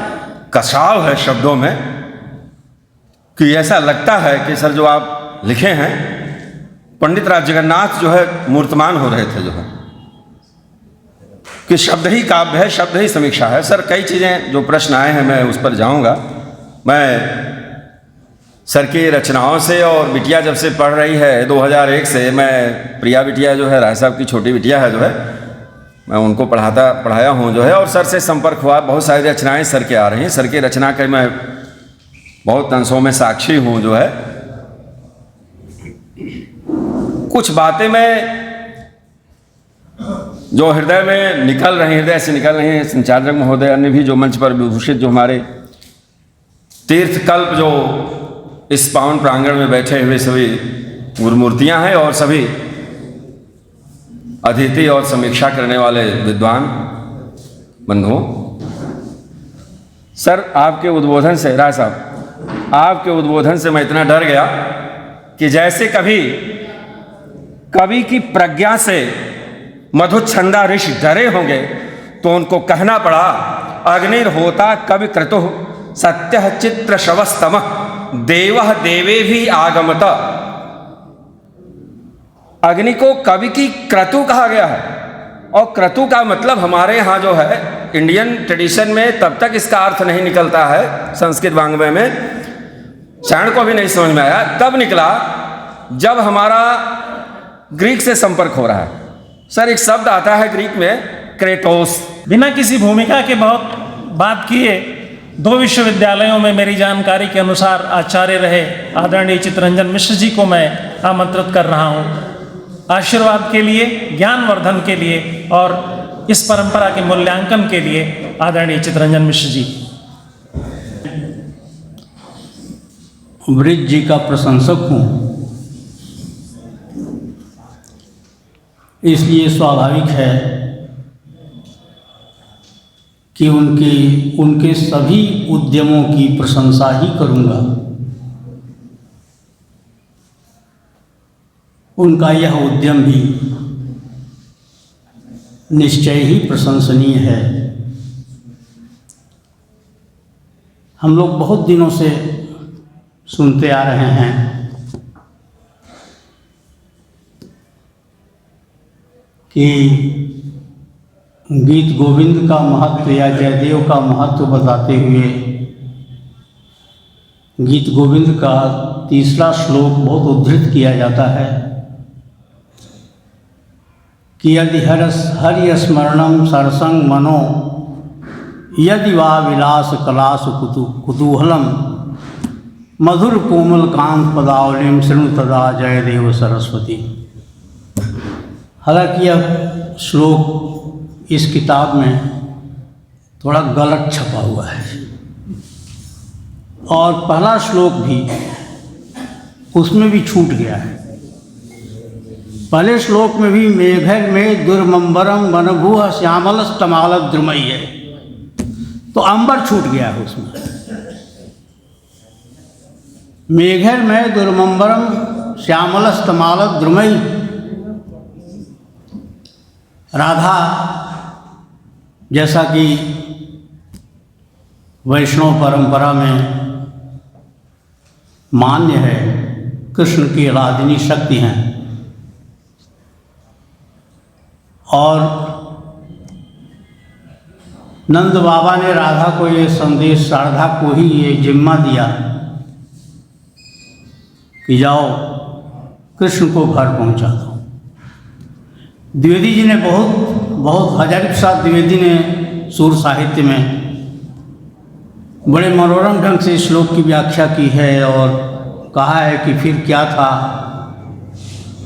कसाव है शब्दों में कि ऐसा लगता है कि सर जो आप लिखे हैं पंडित राज जगन्नाथ जो है मूर्तमान हो रहे थे, जो है कि शब्द ही काव्य है, शब्द ही समीक्षा है। सर कई चीज़ें जो प्रश्न आए हैं मैं उस पर जाऊंगा। मैं सर की रचनाओं से और बिटिया जब से पढ़ रही है 2001 से, मैं प्रिया बिटिया जो है राय साहब की छोटी बिटिया है जो है, मैं उनको पढ़ाया हूँ जो है, और सर से संपर्क हुआ। बहुत सारी रचनाएं सर के आ रही हैं, सर की रचना के मैं बहुत अंशों में साक्षी हूँ जो है। कुछ बातें मैं जो हृदय में निकल रही, हृदय से निकल रही हैं, संचालक महोदय अन्य भी जो मंच पर विभूषित जो हमारे तीर्थकल्प जो इस पावन प्रांगण में बैठे हुए सभी गुरुमूर्तियाँ हैं और सभी अतिथि और समीक्षा करने वाले विद्वान बंधुओं, सर आपके उद्बोधन से, राय साहब आपके उद्बोधन से मैं इतना डर गया कि जैसे कवि की प्रज्ञा से मधुच्छंदा ऋषि डरे होंगे तो उनको कहना पड़ा अग्निर होता कवि क्रतु सत्य चित्र शवस्तम देवः देवे भी आगमत। अग्नि को कवि की क्रतु कहा गया है और क्रतु का मतलब हमारे यहाँ जो है इंडियन ट्रेडिशन में तब तक इसका अर्थ नहीं निकलता है, संस्कृत वाङ्मय में चाण को भी नहीं समझ में आया, तब निकला जब हमारा ग्रीक से संपर्क हो रहा है। सर एक शब्द आता है ग्रीक में क्रेटोस। बिना किसी भूमिका के बहुत बात किए 2 विश्वविद्यालयों में मेरी जानकारी के अनुसार आचार्य रहे आदरणीय चित्तरंजन मिश्र जी को मैं आमंत्रित कर रहा हूँ आशीर्वाद के लिए, ज्ञानवर्धन के लिए और इस परंपरा के मूल्यांकन के लिए आदरणीय चित्तरंजन मिश्र जी। ब्रिज जी का प्रशंसक हूँ, इसलिए स्वाभाविक है कि उनके सभी उद्यमों की प्रशंसा ही करूँगा। उनका यह उद्यम भी निश्चय ही प्रशंसनीय है। हम लोग बहुत दिनों से सुनते आ रहे हैं कि गीत गोविंद का महत्व या जयदेव का महत्व बताते हुए गीत गोविंद का तीसरा श्लोक बहुत उद्धृत किया जाता है कि यदि हरि स्मरणम सरसंग मनो यदि वा विलास कलास कुतूहलम मधुर कोमल कांत पदावलिम शृणु तदा जयदेव सरस्वती। हालांकि यह श्लोक इस किताब में थोड़ा गलत छपा हुआ है और पहला श्लोक भी उसमें भी छूट गया है। पहले श्लोक में भी मेघर में दुर्मंबरम वनभूह श्यामल तमाल द्रुमई है, तो अंबर छूट गया है उसमें। मेघर में दुर्मंबरम श्यामल तमाल द्रुमई, राधा जैसा कि वैष्णव परंपरा में मान्य है, कृष्ण की आराधनी शक्ति हैं और नंद बाबा ने राधा को ये संदेश, राधा को ही ये जिम्मा दिया कि जाओ कृष्ण को घर पहुंचा दो। द्विवेदी जी ने बहुत हजारी प्रसाद द्विवेदी ने सुर साहित्य में बड़े मनोरम ढंग से श्लोक की व्याख्या की है और कहा है कि फिर क्या था,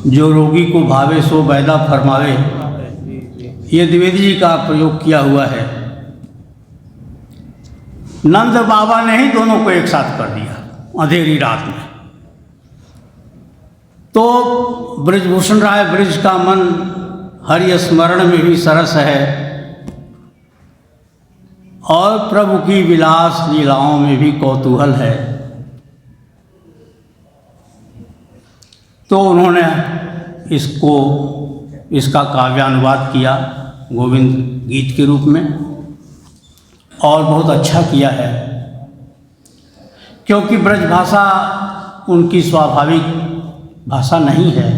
जो रोगी को भावे सो बैदा फरमावे, ये द्विवेदी जी का प्रयोग किया हुआ है। नंद बाबा ने ही दोनों को एक साथ कर दिया अंधेरी रात में। तो ब्रजभूषण राय ब्रज का मन हरि स्मरण में भी सरस है और प्रभु की विलास लीलाओं में भी कौतूहल है। तो उन्होंने इसका काव्यानुवाद किया गोविंद गीत के रूप में और बहुत अच्छा किया है, क्योंकि ब्रज भाषा उनकी स्वाभाविक भाषा नहीं है।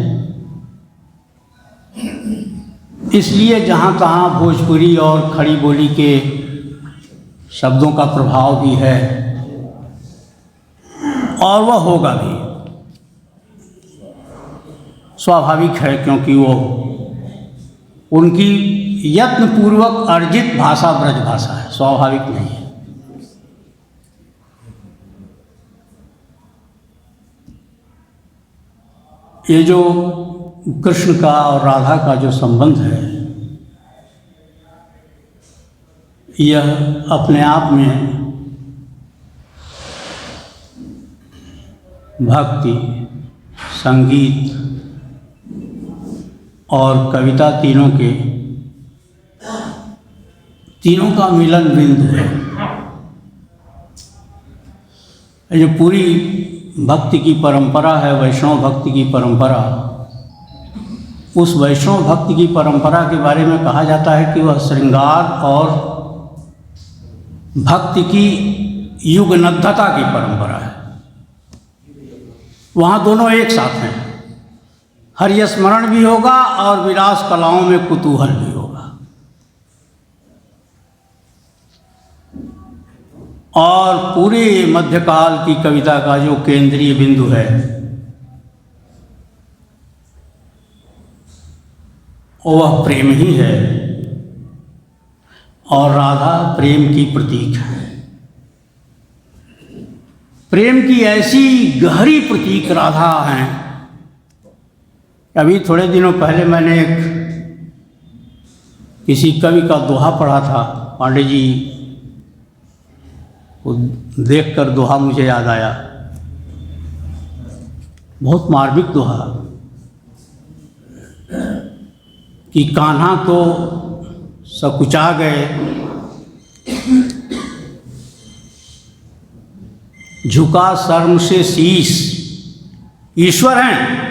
इसलिए जहाँ तहाँ भोजपुरी और खड़ी बोली के शब्दों का प्रभाव भी है और वह होगा भी, स्वाभाविक है, क्योंकि वो उनकी यत्नपूर्वक अर्जित भाषा ब्रज भाषा है, स्वाभाविक नहीं है। ये जो कृष्ण का और राधा का जो संबंध है, यह अपने आप में भक्ति, संगीत और कविता तीनों का मिलन बिंदु है। ये पूरी भक्ति की परंपरा है, वैष्णव भक्ति की परंपरा। उस वैष्णव भक्ति की परंपरा के बारे में कहा जाता है कि वह श्रृंगार और भक्ति की युगनद्धता की परंपरा है। वहाँ दोनों एक साथ हैं, हरि स्मरण भी होगा और विलास कलाओं में कुतूहल भी होगा। और पूरे मध्यकाल की कविता का जो केंद्रीय बिंदु है वह प्रेम ही है और राधा प्रेम की प्रतीक है। प्रेम की ऐसी गहरी प्रतीक राधा हैं अभी थोड़े दिनों पहले मैंने एक किसी कवि का दोहा पढ़ा था, पांडे जी को देखकर दोहा मुझे याद आया, बहुत मार्मिक दोहा कि कान्हा तो सकुचा गए, झुका शर्म से शीश, ईश्वर हैं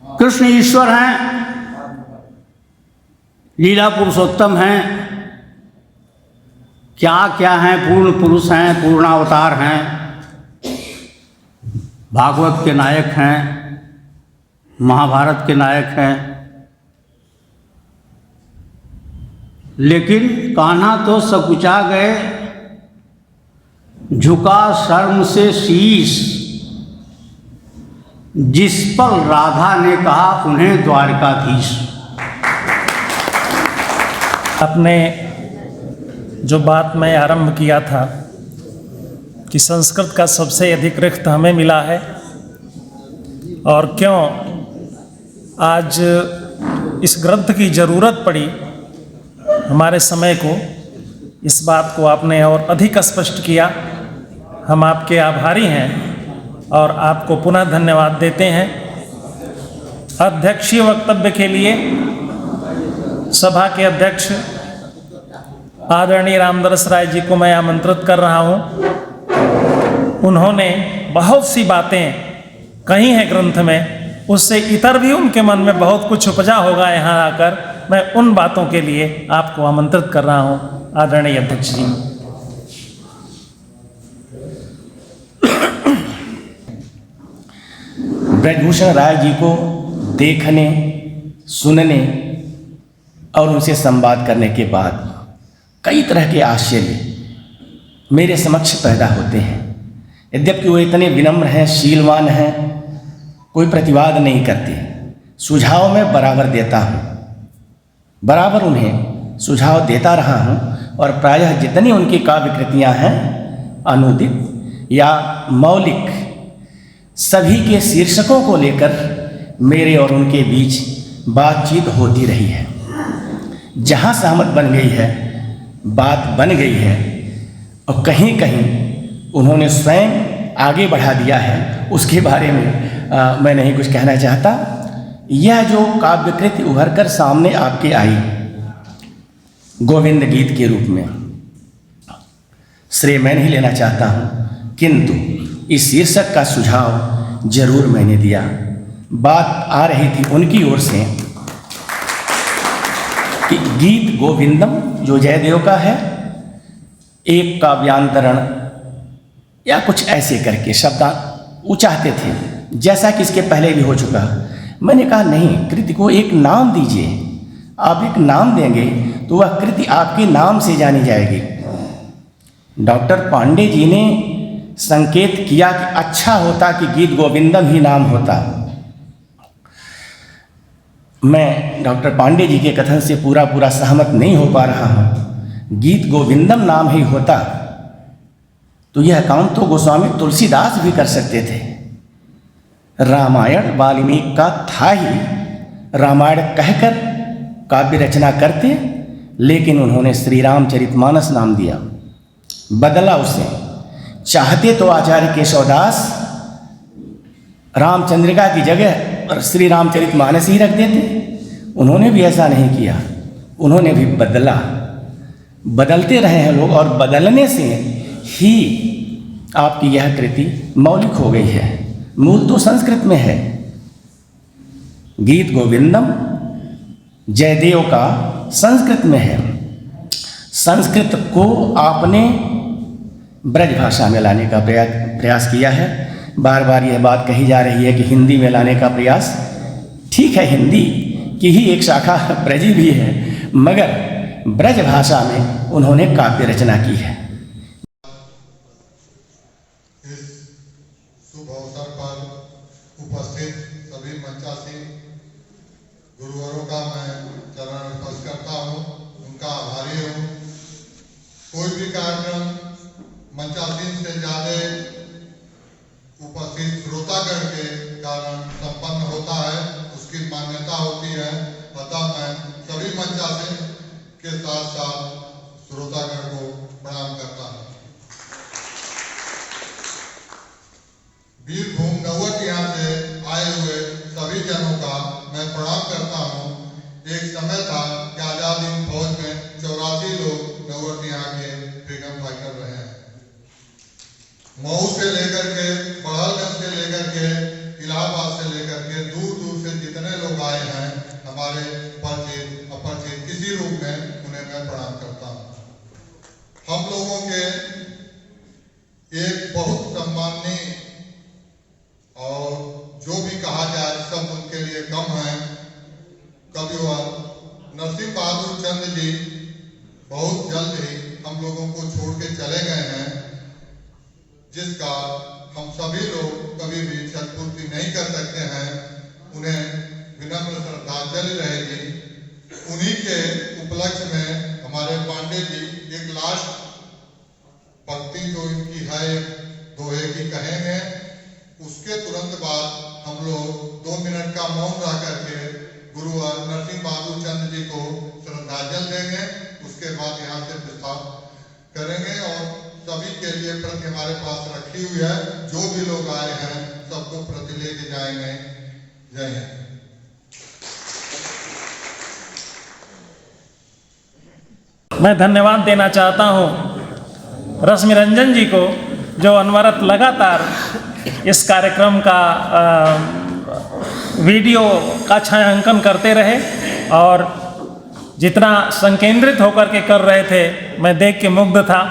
कृष्ण, ईश्वर हैं, लीला पुरुषोत्तम हैं, क्या क्या हैं, पूर्ण पुरुष हैं, पूर्णावतार हैं, भागवत के नायक हैं, महाभारत के नायक हैं। लेकिन कान्हा तो सकुचा गए, झुका शर्म से शीश, जिस पर राधा ने कहा उन्हें द्वारकाधीश। आपने जो बात मैं आरंभ किया था कि संस्कृत का सबसे अधिक रिक्त हमें मिला है, और क्यों आज इस ग्रंथ की ज़रूरत पड़ी हमारे समय को, इस बात को आपने और अधिक स्पष्ट किया। हम आपके आभारी हैं और आपको पुनः धन्यवाद देते हैं। अध्यक्षीय वक्तव्य के लिए सभा के अध्यक्ष आदरणीय रामदरस राय जी को मैं आमंत्रित कर रहा हूँ। उन्होंने बहुत सी बातें कही हैं ग्रंथ में, उससे इतर भी उनके मन में बहुत कुछ उपजा होगा यहाँ आकर। मैं उन बातों के लिए आपको आमंत्रित कर रहा हूँ, आदरणीय अध्यक्ष जी। ब्रजभूषण राय जी को देखने, सुनने और उनसे संवाद करने के बाद कई तरह के आश्चर्य मेरे समक्ष पैदा होते हैं। यद्यपि वो इतने विनम्र हैं, शीलवान हैं, कोई प्रतिवाद नहीं करते, सुझाव मैं बराबर देता हूँ, बराबर उन्हें सुझाव देता रहा हूँ। और प्रायः जितनी उनकी काव्य कृतियाँ हैं अनुदित या मौलिक, सभी के शीर्षकों को लेकर मेरे और उनके बीच बातचीत होती रही है। जहाँ सहमत बन गई है, बात बन गई है, और कहीं कहीं उन्होंने स्वयं आगे बढ़ा दिया है, उसके बारे में मैं नहीं कुछ कहना चाहता। यह जो काव्यकृति उभर कर सामने आपके आई गोविंद गीत के रूप में, श्रेय मैं नहीं लेना चाहता हूँ, किंतु इस शीर्षक का सुझाव जरूर मैंने दिया। बात आ रही थी उनकी ओर से कि गीत गोविंदम जो जयदेव का है, एक काव्यांतरण या कुछ ऐसे करके शब्द वो चाहते थे, जैसा कि इसके पहले भी हो चुका। मैंने कहा नहीं, कृति को एक नाम दीजिए। आप एक नाम देंगे तो वह कृति आपके नाम से जानी जाएगी। डॉक्टर पांडे जी ने संकेत किया कि अच्छा होता कि गीत गोविंदम ही नाम होता। मैं डॉक्टर पांडे जी के कथन से पूरा सहमत नहीं हो पा रहा हूँ। गीत गोविंदम नाम ही होता तो यह काम तो गोस्वामी तुलसीदास भी कर सकते थे। रामायण वाल्मीकि का था ही, रामायण कहकर काव्य रचना करते, लेकिन उन्होंने श्री रामचरितमानस नाम दिया, बदला उसे। चाहते तो आचार्य केशवदास रामचंद्रिका की जगह श्री रामचरितमानस ही रख देते, उन्होंने भी ऐसा नहीं किया, उन्होंने भी बदला। बदलते रहे हैं लोग, और बदलने से ही आपकी यह कृति मौलिक हो गई है। मूल तो संस्कृत में है। गीत गोविंदम जयदेव का संस्कृत में है। संस्कृत को आपने ब्रज भाषा में लाने का प्रयास किया है। बार बार यह बात कही जा रही है कि हिंदी में लाने का प्रयास, ठीक है, हिंदी की ही एक शाखा ब्रजी भी है, मगर ब्रज भाषा में उन्होंने काव्य रचना की है। इस शुभ अवसर पर उपस्थित सभी मंचासीन गुरुवरों का मैं चरण स्पर्श करता हूँ, उनका आभारी हूँ। कोई भी कार्यक्रम मंचासीन से ज़्यादा उपस्थित श्रोतागण के कारण संपन्न होता है, उसकी मान्यता होती है। अतः मैं सभी मंचासीन के साथ साथ श्रोतागण को प्रणाम करता हूँ। वीरभूम नवटिया से आए हुए सभी जनों का मैं प्रणाम करता हूँ। एक समय था कि आजाद हिंद फौज में 84 लोग नवटिया के फ्रीडम फाइटर रहे हैं। मऊ से लेकर के, बड़हलगंज से लेकर के, इलाहाबाद से लेकर के दूर दूर से जितने लोग आए हैं, हमारे परिचित अपरिचित किसी रूप में उन्हें मैं प्रणाम करता हूँ। हम लोगों के एक बहुत सम्माननीय और जो भी कहा जाए सब उनके लिए कम है, कविवर नरसिंह बहादुर चंद्र जी बहुत जल्द ही हम लोगों को छोड़ के चले गए हैं, जिसका हम सभी लोग कभी भी क्षतिपूर्ति नहीं कर सकते हैं। उन्हें विनम्र श्रद्धांजलि रहेगी। उन्हीं के उपलक्ष्य में हमारे पांडे जी एक लास्ट पंक्ति जो इनकी है दोहे की कहेंगे। उसके तुरंत बाद हम लोग 2 मिनट का मौन रह करके गुरुवर नरसिंह बहादुर चंद्र जी को श्रद्धांजलि देंगे। उसके बाद यहाँ से प्रस्ताव करेंगे और सभी के लिए प्रति हमारे पास रखी हुई है। जो भी लोग आए हैं सबको प्रति लेके जाएंगे। जय हिंद। मैं धन्यवाद देना चाहता हूँ रश्मि रंजन जी को, जो अनवरत लगातार इस कार्यक्रम का वीडियो का छायांकन करते रहे और जितना संकेंद्रित होकर के कर रहे थे, मैं देख के मुग्ध था।